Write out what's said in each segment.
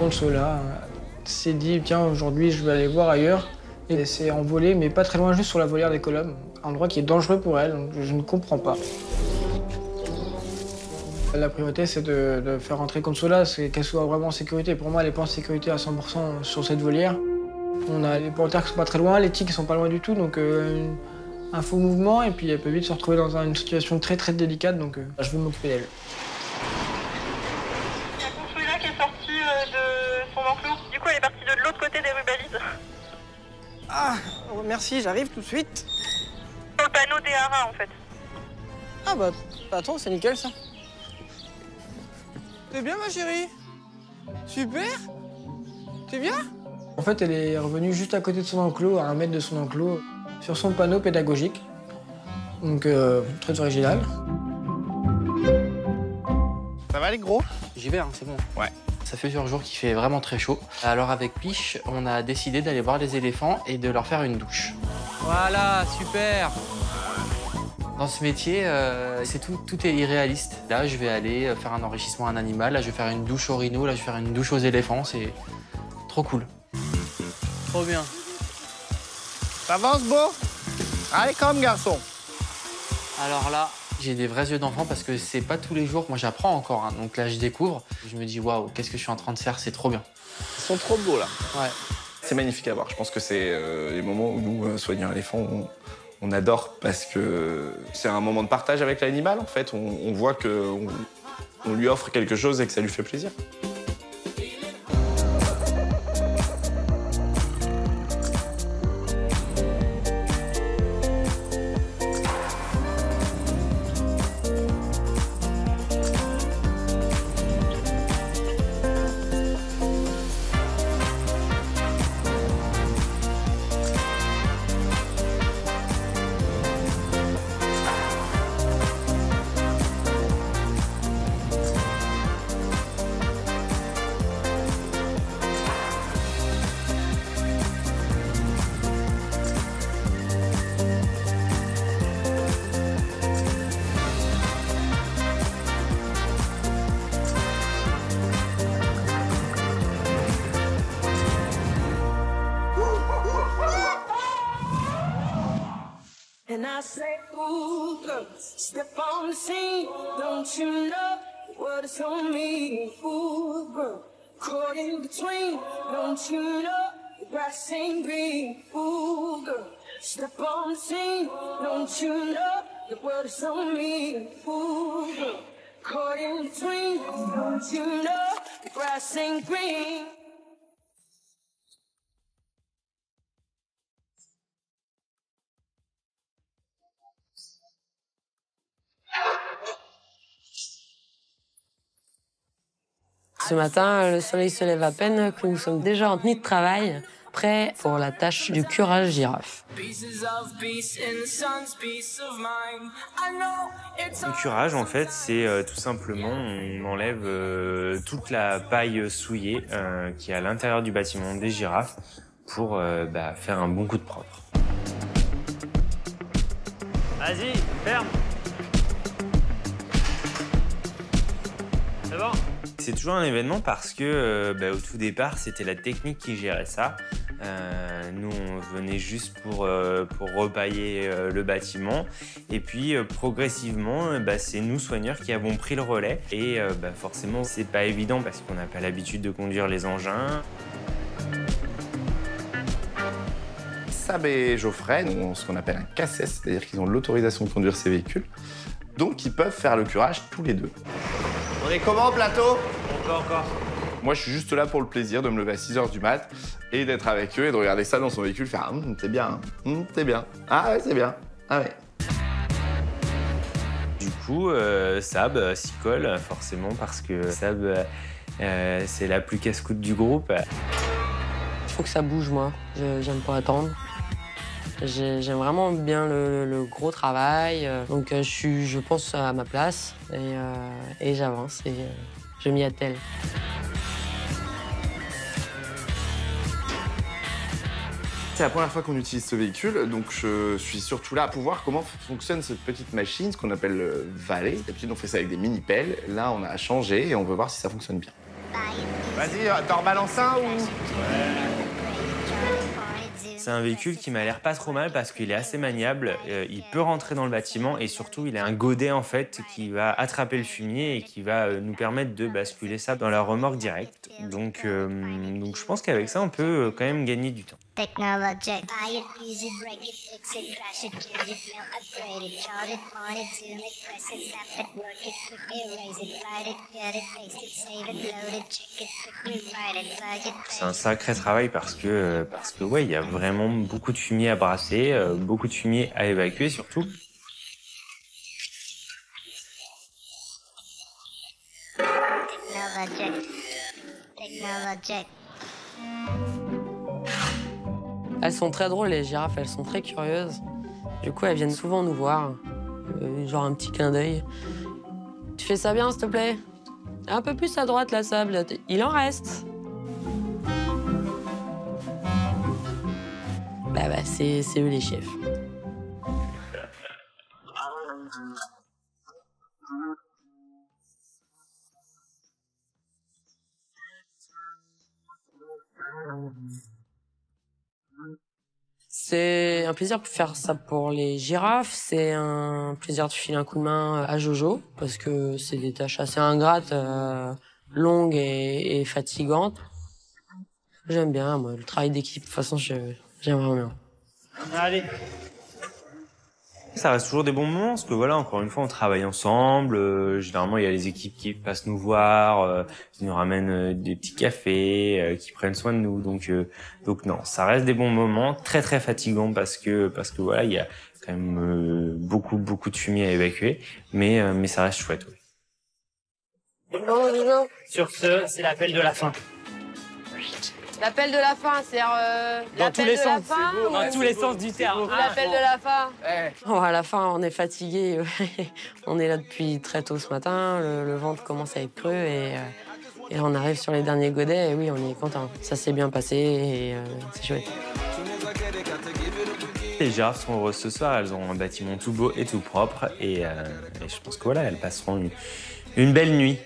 Consola s'est dit tiens aujourd'hui je vais aller voir ailleurs et s'est envolée mais pas très loin juste sur la volière des Colombes, un endroit qui est dangereux pour elle donc je ne comprends pas. La priorité c'est de faire rentrer Consola, c'est qu'elle soit vraiment en sécurité. Pour moi elle n'est pas en sécurité à 100% sur cette volière. On a les panthères qui sont pas très loin, les tigres qui sont pas loin du tout donc un faux mouvement et puis elle peut vite se retrouver dans une situation très délicate donc je vais m'occuper d'elle. Qui est sortie de son enclos. Du coup, elle est partie de l'autre côté des rues balises. Ah, merci, j'arrive tout de suite. Sur le panneau des haras, en fait. Ah bah, attends, c'est nickel, ça. T'es bien, ma chérie? Super. T'es bien? En fait, elle est revenue juste à côté de son enclos, à 1 mètre de son enclos, sur son panneau pédagogique. Donc, très original. Ça va les gros? J'y vais, hein, c'est bon. Ouais. Ça fait plusieurs jours qu'il fait vraiment très chaud. Alors avec Piche, on a décidé d'aller voir les éléphants et de leur faire une douche. Voilà, super. Dans ce métier, tout est irréaliste. Là, je vais aller faire un enrichissement à un animal, là, je vais faire une douche aux rhinos, là, je vais faire une douche aux éléphants, c'est trop cool. Trop bien. T'avances, beau? Allez, comme garçon. Alors là, j'ai des vrais yeux d'enfant parce que c'est pas tous les jours. Moi, j'apprends encore, hein, donc là, je découvre. Je me dis, waouh, qu'est-ce que je suis en train de faire? C'est trop bien. Ils sont trop beaux, là. Ouais. C'est magnifique à voir. Je pense que c'est les moments où nous, soigneurs éléphants, on adore parce que c'est un moment de partage avec l'animal, en fait. On voit qu'on lui offre quelque chose et que ça lui fait plaisir. And I say, ooh, girl, step on the scene. Don't you know what it's on me? Ooh, girl, caught in between. Don't you know the grass ain't green? Ooh, girl, step on the scene. Don't you know the world is on me? Ooh, girl, caught in between. Don't you know the grass ain't green? Ce matin, le soleil se lève à peine que nous sommes déjà en tenue de travail, prêts pour la tâche du curage girafe. Le curage, en fait, c'est tout simplement, on enlève toute la paille souillée qui est à l'intérieur du bâtiment des girafes pour faire un bon coup de propre. Vas-y, ferme. C'est bon? C'est toujours un événement parce que au tout départ, c'était la technique qui gérait ça. Nous, on venait juste pour repailler le bâtiment. Et puis, progressivement, c'est nous, soigneurs, qui avons pris le relais. Et forcément, c'est pas évident parce qu'on n'a pas l'habitude de conduire les engins. Sab et Geoffrey ont ce qu'on appelle un CACES, c'est-à-dire qu'ils ont l'autorisation de conduire ces véhicules. Donc, ils peuvent faire le curage tous les deux. On est comment au plateau? Encore. Moi, je suis juste là pour le plaisir de me lever à 6 h du mat et d'être avec eux et de regarder ça dans son véhicule, faire c'est bien, c'est bien. Ah ouais, c'est bien. Ah ouais. Du coup, Sab s'y colle forcément parce que Sab, c'est la plus casse-croûte du groupe. Il faut que ça bouge, moi. J'aime pas attendre. J'aime vraiment bien le gros travail. Donc, je pense à ma place et j'avance et je m'y attelle. C'est la première fois qu'on utilise ce véhicule, donc je suis surtout là pour voir comment fonctionne cette petite machine, ce qu'on appelle le valet. D'habitude, on fait ça avec des mini-pelles. Là, on a changé et on veut voir si ça fonctionne bien. Vas-y, t'en rebalances un ou... C'est un véhicule qui m'a l'air pas trop mal parce qu'il est assez maniable, il peut rentrer dans le bâtiment et surtout il a un godet en fait qui va attraper le fumier et qui va nous permettre de basculer ça dans la remorque directe. Donc je pense qu'avec ça on peut quand même gagner du temps. C'est un sacré travail parce que ouais, il y a vraiment beaucoup de fumier à brasser, beaucoup de fumier à évacuer surtout. Elles sont très drôles, les girafes, elles sont très curieuses. Du coup, elles viennent souvent nous voir, genre un petit clin d'œil. Tu fais ça bien, s'il te plaît? Un peu plus à droite, la sable. Il en reste. Bah, c'est eux les chefs. C'est un plaisir de faire ça pour les girafes. C'est un plaisir de filer un coup de main à Jojo, parce que c'est des tâches assez ingrates, longues et fatigantes. J'aime bien, moi, le travail d'équipe. De toute façon, j'aime vraiment bien. Allez. Ça reste toujours des bons moments parce que voilà, encore une fois, on travaille ensemble. Généralement, il y a les équipes qui passent nous voir, qui nous ramènent des petits cafés, qui prennent soin de nous. Donc non, ça reste des bons moments, très très fatigants parce que voilà, il y a quand même beaucoup de fumier à évacuer, mais ça reste chouette. Oui. Sur ce, c'est l'appel de la fin. L'appel de la fin, c'est Dans tous les sens, dans tous les sens du terme. L'appel de la fin. Oh, à la fin, on est fatigué. On est là depuis très tôt ce matin. Le ventre commence à être creux et on arrive sur les derniers godets. Et oui, on est content. Ça s'est bien passé et c'est chouette. Les girafes sont heureuses ce soir. Elles ont un bâtiment tout beau et tout propre et je pense que voilà, elles passeront une belle nuit.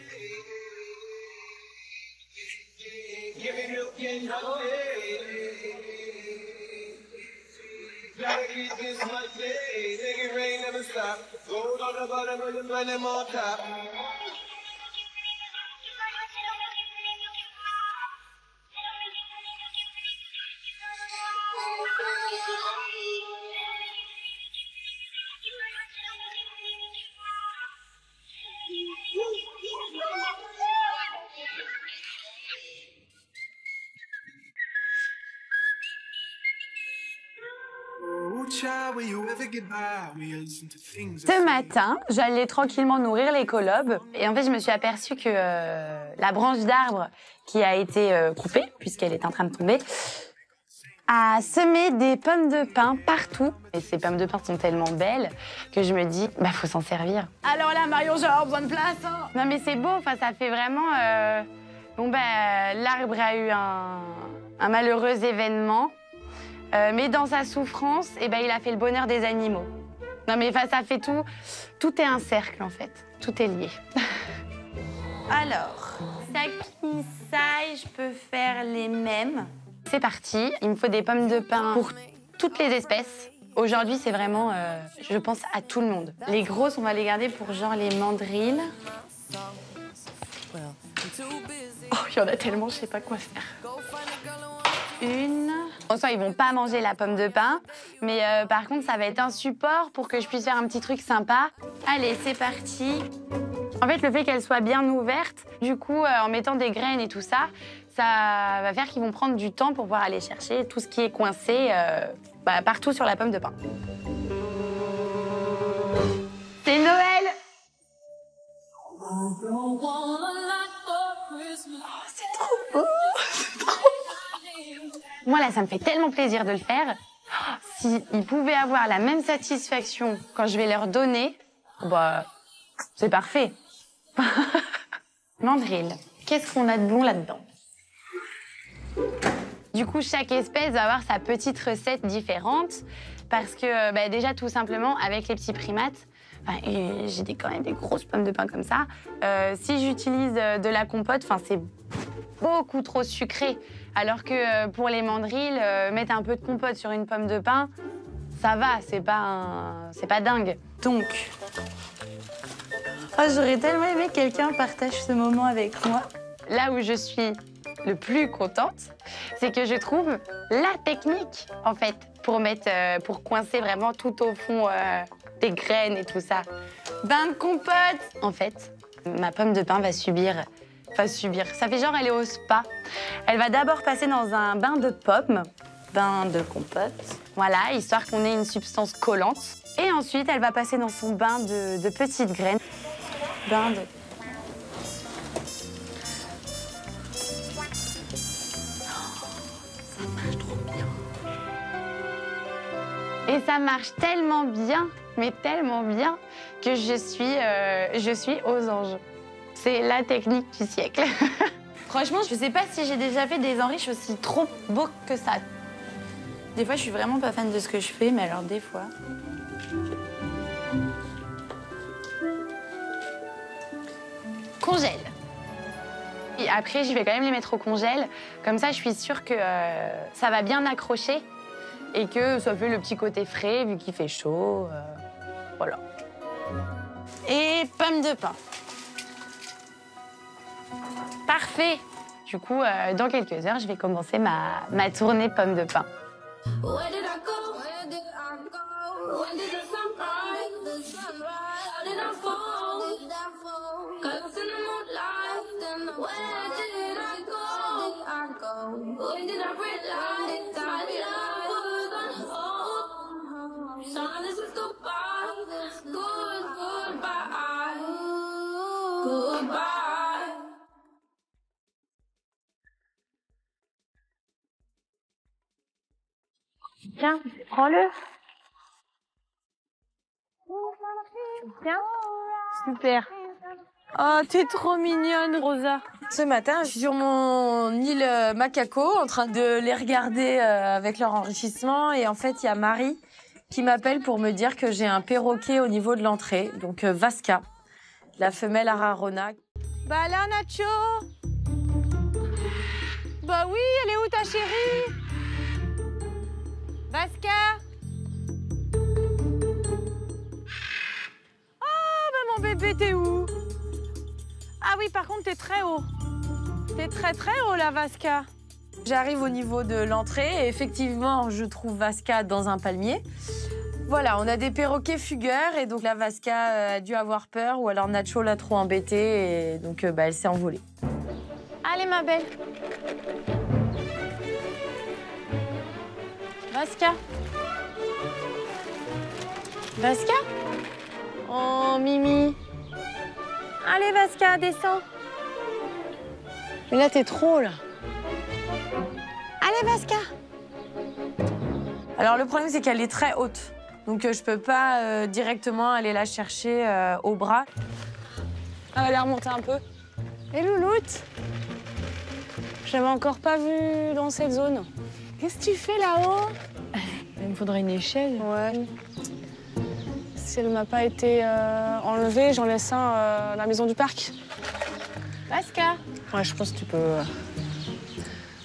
Ce matin, j'allais tranquillement nourrir les colobes et en fait, je me suis aperçue que la branche d'arbre qui a été coupée, puisqu'elle est en train de tomber, a semé des pommes de pin partout. Et ces pommes de pin sont tellement belles que je me dis, bah faut s'en servir. Alors là, Marion, j'ai besoin de place. Hein. Non mais c'est beau, enfin ça fait vraiment... Bon bah, l'arbre a eu un malheureux événement. Mais dans sa souffrance, eh ben, il a fait le bonheur des animaux. Non mais ça fait tout. Tout est un cercle en fait. Tout est lié. Alors, Sakisai, je peux faire les mêmes. C'est parti. Il me faut des pommes de pin pour toutes les espèces. Aujourd'hui, c'est vraiment, je pense à tout le monde. Les grosses, on va les garder pour genre les mandrilles. Oh, il y en a tellement, je sais pas quoi faire. Une. En soi, ils vont pas manger la pomme de pin, mais par contre, ça va être un support pour que je puisse faire un petit truc sympa. Allez, c'est parti. En fait, le fait qu'elle soit bien ouverte, du coup, en mettant des graines et tout ça, ça va faire qu'ils vont prendre du temps pour pouvoir aller chercher tout ce qui est coincé partout sur la pomme de pin. C'est Noël! Oh, c'est trop beau! C'est trop beau! Moi, là, ça me fait tellement plaisir de le faire. S'ils pouvaient avoir la même satisfaction quand je vais leur donner, bah, c'est parfait. Mandrill, qu'est-ce qu'on a de bon là-dedans? Du coup, chaque espèce va avoir sa petite recette différente parce que, déjà, tout simplement, avec les petits primates, Enfin, j'ai quand même des grosses pommes de pin comme ça. Si j'utilise de la compote, enfin, c'est beaucoup trop sucré. Alors que pour les mandrilles, mettre un peu de compote sur une pomme de pin, ça va, c'est pas dingue. Donc, j'aurais tellement aimé que quelqu'un partage ce moment avec moi. Là où je suis le plus contente, c'est que je trouve la technique, en fait, pour coincer vraiment tout au fond des graines et tout ça. Bain de compote. En fait, ma pomme de pin va subir. Ça fait genre elle est au spa. Elle va d'abord passer dans un bain de pommes, bain de compote. Voilà, histoire qu'on ait une substance collante. Et ensuite, elle va passer dans son bain de petites graines. Bain de... Ça marche trop bien. Et ça marche tellement bien, mais tellement bien, que je suis aux anges. C'est la technique du siècle. Franchement, je sais pas si j'ai déjà fait des enrichs aussi trop beaux que ça. Des fois, je suis vraiment pas fan de ce que je fais, mais alors des fois... Congèle. Et après, je vais quand même les mettre au congèle. Comme ça, je suis sûre que ça va bien accrocher et que ça fait le petit côté frais, vu qu'il fait chaud. Voilà. Et pommes de pin. Parfait. Du coup, dans quelques heures, je vais commencer ma tournée pommes de pin. Tiens, prends-le. Tiens. Super. Oh, t'es trop mignonne, Rosa. Ce matin, je suis sur mon île Macaco en train de les regarder avec leur enrichissement. Et en fait, il y a Marie qui m'appelle pour me dire que j'ai un perroquet au niveau de l'entrée. Donc, Vasca, la femelle Ararona. Bah là, Nacho. Bah oui, elle est où ta chérie? Vasca. Oh, bah mon bébé, t'es où? Ah oui, par contre, t'es très haut. T'es très haut, la Vasca. J'arrive au niveau de l'entrée et effectivement, je trouve Vasca dans un palmier. Voilà, on a des perroquets fugueurs et donc la Vasca a dû avoir peur ou alors Nacho l'a trop embêtée et donc elle s'est envolée. Allez, ma belle. Vasca. Vasca? Oh, Mimi. Allez, Vasca, descends. Mais là, t'es trop, là. Allez, Vasca. Alors, le problème, c'est qu'elle est très haute. Donc, je peux pas directement aller la chercher au bras. Elle va aller remonter un peu. Et Louloute? Je l'avais encore pas vue dans cette zone. Qu'est-ce que tu fais là-haut? Il me faudrait une échelle. Ouais. Si elle m'a pas été enlevée, j'en laisse un à la maison du parc. Vasca. Ouais, je pense que tu peux...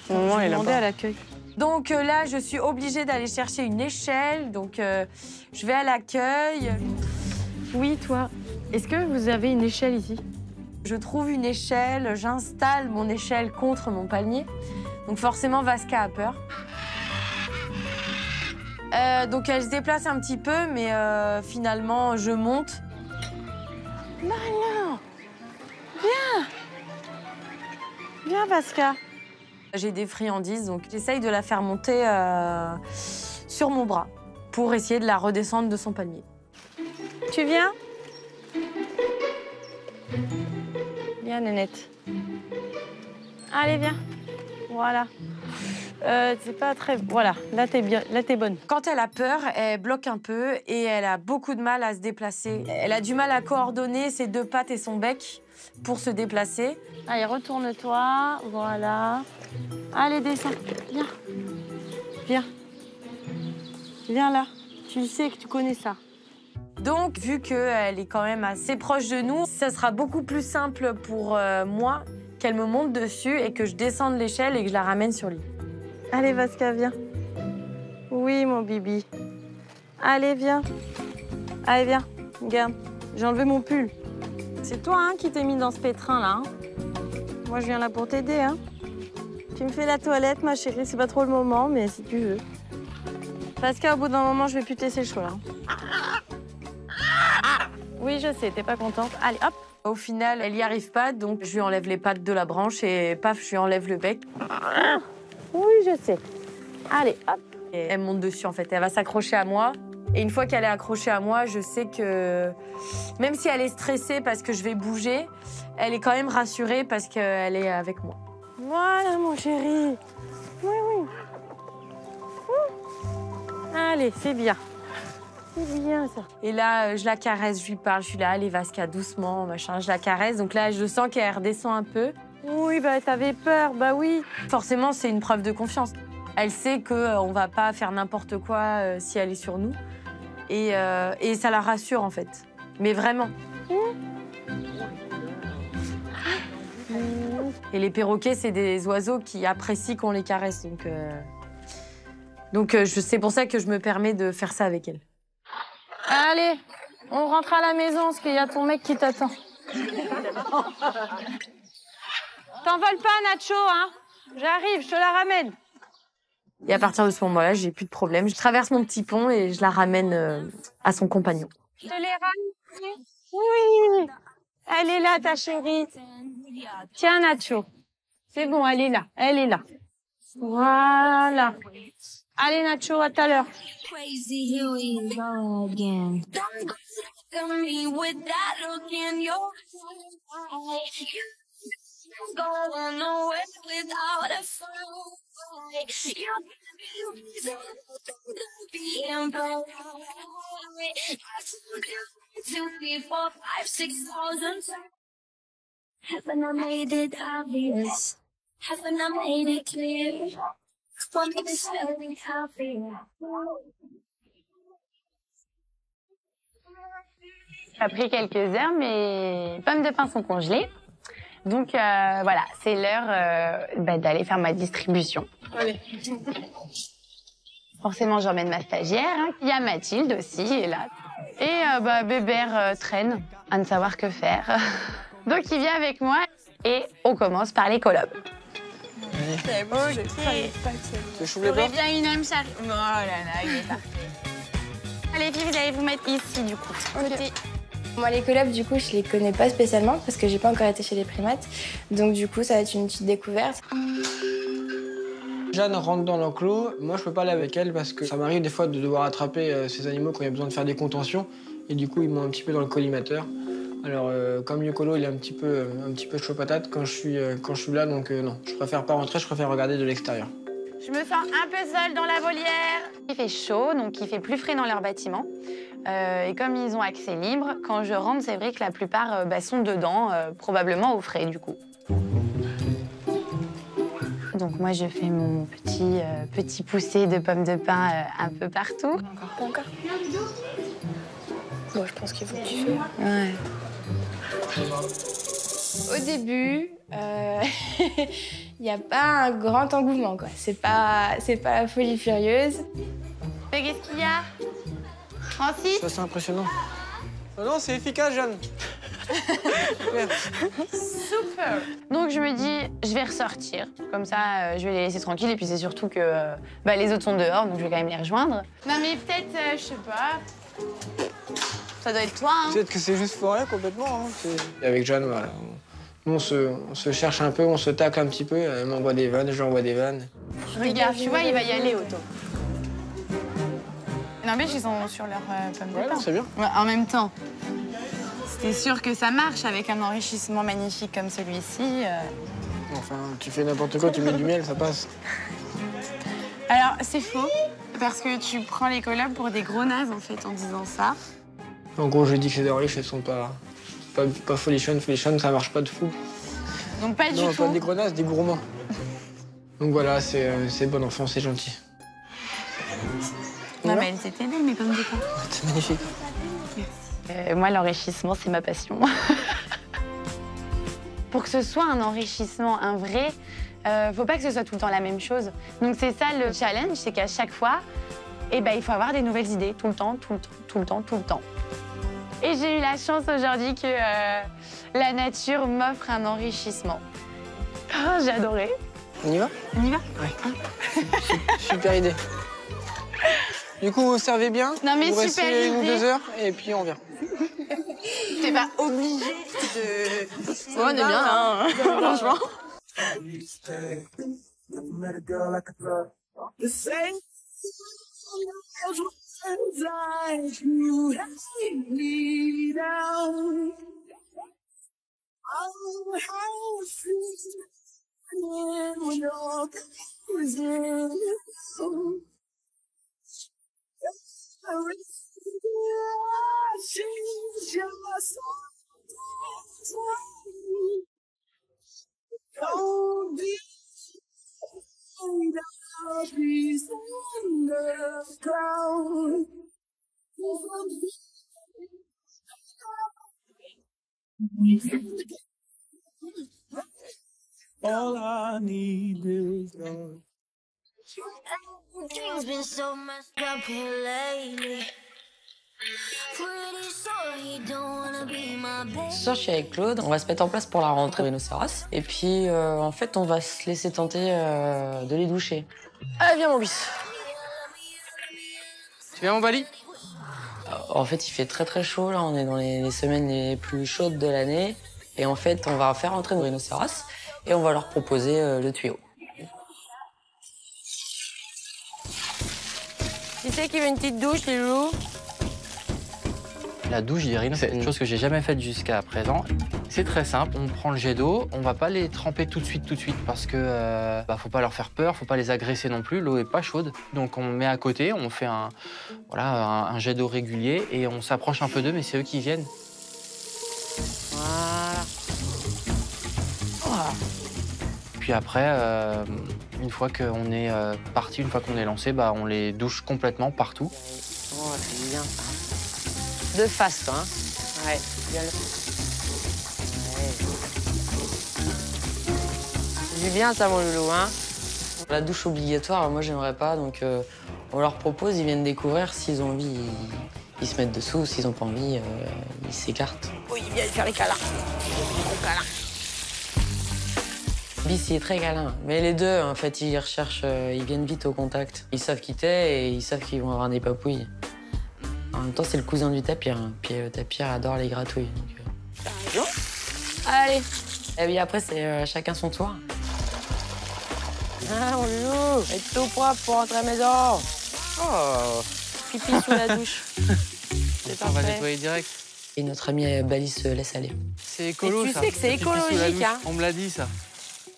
Maman, elle est là-bas. À l'accueil. Donc là, je suis obligée d'aller chercher une échelle. Donc je vais à l'accueil. Oui, toi. Est-ce que vous avez une échelle ici? Je trouve une échelle, j'installe mon échelle contre mon palmier. Donc forcément, Vasca a peur. Donc elle se déplace un petit peu, mais finalement, je monte. Malin! Viens! Viens, Vasca. J'ai des friandises, donc j'essaye de la faire monter sur mon bras pour essayer de la redescendre de son palmier. Tu viens? Viens, Nénette. Allez, viens. Voilà. C'est pas très... Voilà, là, t'es bien, là, t'es bonne. Quand elle a peur, elle bloque un peu et elle a beaucoup de mal à se déplacer. Elle a du mal à coordonner ses deux pattes et son bec pour se déplacer. Allez, retourne-toi. Voilà. Allez, descends. Viens. Viens. Viens là. Tu sais que tu connais ça. Donc, vu qu'elle est quand même assez proche de nous, ça sera beaucoup plus simple pour moi qu'elle me monte dessus et que je descende l'échelle et que je la ramène sur l'île. Allez, Vasca, viens. Oui, mon bibi. Allez, viens. Allez, viens. Regarde, j'ai enlevé mon pull. C'est toi hein, qui t'es mis dans ce pétrin, là. Hein. Moi, je viens là pour t'aider. Hein. Tu me fais la toilette, ma chérie. C'est pas trop le moment, mais si tu veux. Vasca, au bout d'un moment, je vais plus te laisser le choix. Hein. Oui, je sais, t'es pas contente. Allez, hop. Au final, elle y arrive pas, donc je lui enlève les pattes de la branche et paf, je lui enlève le bec. Oui, je sais. Allez, hop. Et elle monte dessus, en fait. Elle va s'accrocher à moi. Et une fois qu'elle est accrochée à moi, je sais que même si elle est stressée parce que je vais bouger, elle est quand même rassurée parce qu'elle est avec moi. Voilà, mon chéri. Oui, oui. Allez, c'est bien. C'est bien, ça. Et là, je la caresse, je lui parle, je suis là, allez, Vasca, doucement, machin. Je la caresse, donc là, je sens qu'elle redescend un peu. Oui, bah, t'avais peur, bah oui. Forcément, c'est une preuve de confiance. Elle sait qu'on va pas faire n'importe quoi si elle est sur nous. Et ça la rassure, en fait. Mais vraiment. Et les perroquets, c'est des oiseaux qui apprécient qu'on les caresse. Donc c'est pour ça que je me permets de faire ça avec elle. Allez, on rentre à la maison parce qu'il y a ton mec qui t'attend. T'envoles pas, Nacho, hein? J'arrive, je te la ramène. Et à partir de ce moment-là, j'ai plus de problème. Je traverse mon petit pont et je la ramène à son compagnon. Je te les ramène? Oui. Elle est là, ta chérie. Tiens, Nacho. C'est bon, elle est là. Elle est là. Voilà. Allez, Nacho, à tout à l'heure. Haven't I made it obvious? Haven't I made it clear? For me to spelling happy. Ça a pris quelques heures, mes pommes de pin sont congelées. Donc voilà, c'est l'heure d'aller faire ma distribution. Allez. Forcément, j'emmène ma stagiaire. Hein. Il y a Mathilde aussi, elle est là. Et Bébert traîne à ne savoir que faire. Donc il vient avec moi et on commence par les collabs. C'est bon, j'ai C'est chou les bien une âme chargée. Oh là là, il est parfait. Allez, filles, vous allez vous mettre ici, du coup. Ok. Moi, les collabs, du coup, je les connais pas spécialement parce que j'ai pas encore été chez les primates. Donc, du coup, ça va être une petite découverte. Jeanne rentre dans l'enclos. Moi, je peux pas aller avec elle parce que ça m'arrive des fois de devoir attraper ces animaux quand il y a besoin de faire des contentions. Et du coup, ils m'ont un petit peu dans le collimateur. Alors, comme Yokolo, il est un petit peu chaud patate quand je suis là, donc non. Je préfère pas rentrer, je préfère regarder de l'extérieur. Je me sens un peu seule dans la volière. Il fait chaud, donc il fait plus frais dans leur bâtiment. Et comme ils ont accès libre, quand je rentre, c'est vrai que la plupart sont dedans, probablement au frais, du coup. Donc moi, je fais mon petit poussé de pommes de pin un peu partout. Encore. Bon, je pense qu'il faut kiffer. Ouais. Au début, il n'y a pas un grand engouement, quoi. C'est pas la folie furieuse. Mais qu'est-ce qu'il y a, Francis? Ça, c'est impressionnant. Oh non, c'est efficace, Jeanne. Super. Donc je me dis, je vais ressortir. Comme ça, je vais les laisser tranquilles. Et puis c'est surtout que les autres sont dehors, donc je vais quand même les rejoindre. Non mais peut-être, je sais pas. Ça doit être toi, hein. Peut-être que c'est juste pour rien complètement. Hein. Et avec Jeanne, voilà. Nous, on se cherche un peu, on se tacle un petit peu. Elle m'envoie des vannes, je lui envoie des vannes. Regarde, tu vois, il va y aller, Otto. Non mais ils sont sur leur pomme de pain. C'est bien. Ouais, en même temps, c'était sûr que ça marche avec un enrichissement magnifique comme celui-ci. Enfin, tu fais n'importe quoi, tu mets du miel, ça passe. Alors, c'est faux, parce que tu prends les collabs pour des gros nazes, en fait, en disant ça. En gros, je dis que c'est des riches, elles sont pas folichonnes. Folichonnes, ça marche pas de fou. Donc pas du tout. Non, pas des gros nazes, des gourmands. Donc voilà, c'est bon enfant, c'est gentil. Non, mais elles étaient belles, mes pommes de pain. C'est magnifique. Merci. Moi, l'enrichissement, c'est ma passion. Pour que ce soit un enrichissement, un vrai, faut pas que ce soit tout le temps la même chose. Donc c'est ça le challenge, c'est qu'à chaque fois, il faut avoir des nouvelles idées, tout le temps, tout le temps, tout le temps, tout le temps. Et j'ai eu la chance aujourd'hui que la nature m'offre un enrichissement. Oh, j'ai adoré. On y va? On y va? Ouais. Super idée. Du coup, vous servez bien? Non mais vous super restez idée. 1 ou 2 heures et puis on vient. T'es pas obligé de... Ouais, on est bien là, hein. Franchement. All I need is love. Things been so messed up here lately. Pretty sure he don't wanna be my baby. Ce soir, je suis avec Claude. On va se mettre en place pour la rentrée rhinocéros. Et puis, en fait, on va se laisser tenter de les doucher. Allez, viens, mon bis. Tu viens, mon Bali? En fait, il fait très très chaud. Là, on est dans les semaines les plus chaudes de l'année. Et en fait, on va faire entrer nos rhinocéros et on va leur proposer le tuyau. Qui c'est qui veut une petite douche, les loups? La douche des rhinos, c'est une chose que j'ai jamais faite jusqu'à présent. C'est très simple, on prend le jet d'eau, on va pas les tremper tout de suite parce que faut pas leur faire peur, faut pas les agresser non plus, l'eau est pas chaude. Donc on met à côté, on fait un jet d'eau régulier et on s'approche un peu d'eux, mais c'est eux qui viennent. Voilà. Voilà. Puis après, une fois qu'on est parti, une fois qu'on est lancé, on les douche complètement partout. Oh, c'est bien ça. De face, toi, hein. Ouais, bien le... Ouais. Du bien, ça, mon loulou, hein. La douche obligatoire, moi, j'aimerais pas, donc on leur propose, ils viennent découvrir. S'ils ont envie, ils se mettent dessous. S'ils ont pas envie, ils s'écartent. Oui, ils viennent faire les câlins. Les gros câlins. Bis, il est très câlin. Mais les deux, en fait, ils recherchent, ils viennent vite au contact. Ils savent qui t'es et ils savent qu'ils vont avoir des papouilles. En même temps, c'est le cousin du tapir. Hein. Puis le tapir adore les gratouilles. Donc, Allez. Et puis après, c'est chacun son tour. Ah, mon loulou, être tout propre pour rentrer à la maison. Oh, pipi sous la douche. C'est On va parfait. nettoyer direct. Et notre ami Bali se laisse aller. C'est écolo, tu ça. sais que c'est Pipi sous la écologique, douche. hein. On me l'a dit, ça.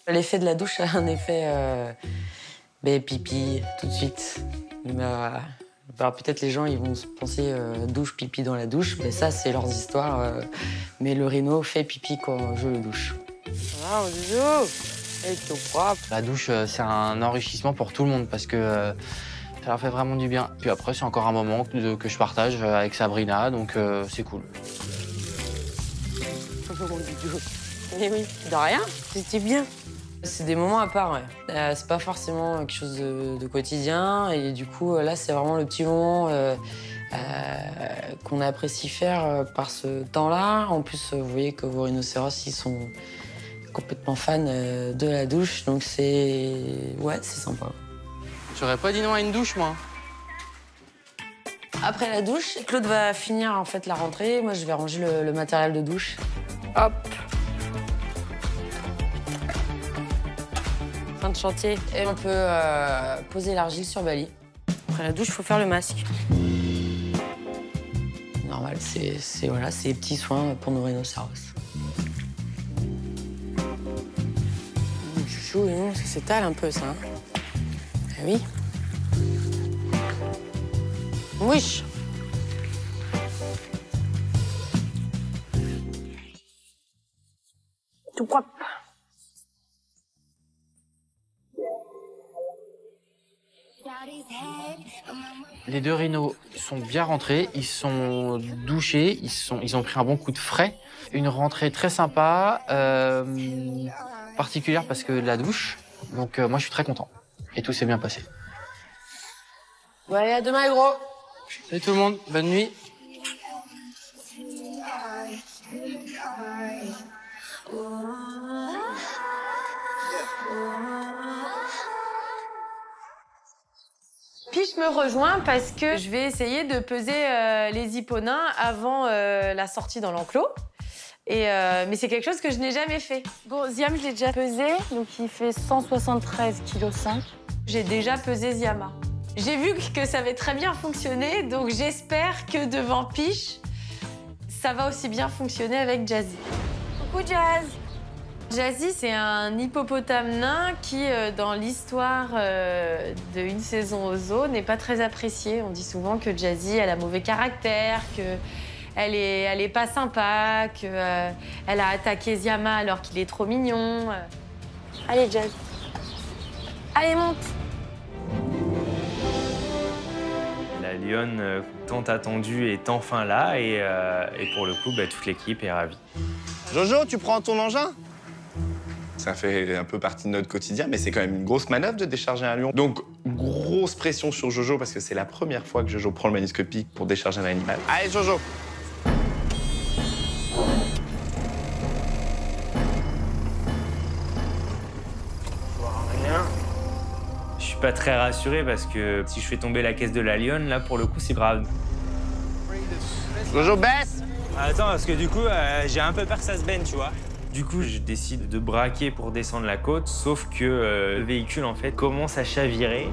L'effet de la douche a un effet pipi tout de suite. Mais, alors peut-être les gens ils vont se penser douche pipi dans la douche, mais ça c'est leurs histoires. Mais le rhino fait pipi quand je le douche. Ah, mon doudou, être tout propre. La douche, c'est un enrichissement pour tout le monde parce que ça leur fait vraiment du bien. Puis après, c'est encore un moment que je partage avec Sabrina, donc c'est cool. Mon doudou. Mais oui, de rien, c'était bien. C'est des moments à part, ouais. C'est pas forcément quelque chose de quotidien. Et du coup, là, c'est vraiment le petit moment qu'on apprécie faire par ce temps-là. En plus, vous voyez que vos rhinocéros, ils sont complètement fans de la douche. Donc c'est... Ouais, c'est sympa. J'aurais pas dit non à une douche, moi. Après la douche, Claude va finir en fait la rentrée. Moi, je vais ranger le matériel de douche. Hop. Fin de chantier. Et on peut poser l'argile sur Bali. Après la douche, il faut faire le masque. Normal, c'est voilà, des petits soins pour nos rhinocéros. Chouchou, non, ça s'étale un peu, ça. Hein. Ah oui. Wesh. Tout propre. Daddy's Les 2 rhinos sont bien rentrés, ils sont douchés, ils ont pris un bon coup de frais. Une rentrée très sympa, particulière parce que de la douche. Donc moi je suis très content. Et tout s'est bien passé. Bon, allez, à demain, les gros. Salut tout le monde, bonne nuit. Piche me rejoint parce que je vais essayer de peser les hipponains avant la sortie dans l'enclos. Mais c'est quelque chose que je n'ai jamais fait. Bon, Ziam, je l'ai déjà pesé, donc il fait 173,5 kg. J'ai déjà pesé Ziama. J'ai vu que ça avait très bien fonctionné, donc j'espère que devant Piche, ça va aussi bien fonctionner avec Jazzy. Coucou Jazz! Jazzy, c'est un hippopotame nain qui, dans l'histoire de Une saison au zoo, n'est pas très apprécié. On dit souvent que Jazzy, elle a mauvais caractère, qu'elle est pas sympa, qu'elle a attaqué Ziama alors qu'il est trop mignon. Allez, Jazz. Allez, monte! La lionne tant attendue est enfin là et pour le coup, toute l'équipe est ravie. Jojo, tu prends ton engin? Ça fait un peu partie de notre quotidien, mais c'est quand même une grosse manœuvre de décharger un lion. Donc, grosse pression sur Jojo, parce que c'est la première fois que Jojo prend le magnétoscopique pour décharger un animal. Allez, Jojo. Je suis pas très rassuré parce que si je fais tomber la caisse de la lionne, là, pour le coup, c'est grave. Jojo, baisse! Attends, parce que du coup, j'ai un peu peur que ça se baigne, tu vois. Du coup, je décide de braquer pour descendre la côte, sauf que le véhicule, en fait, commence à chavirer.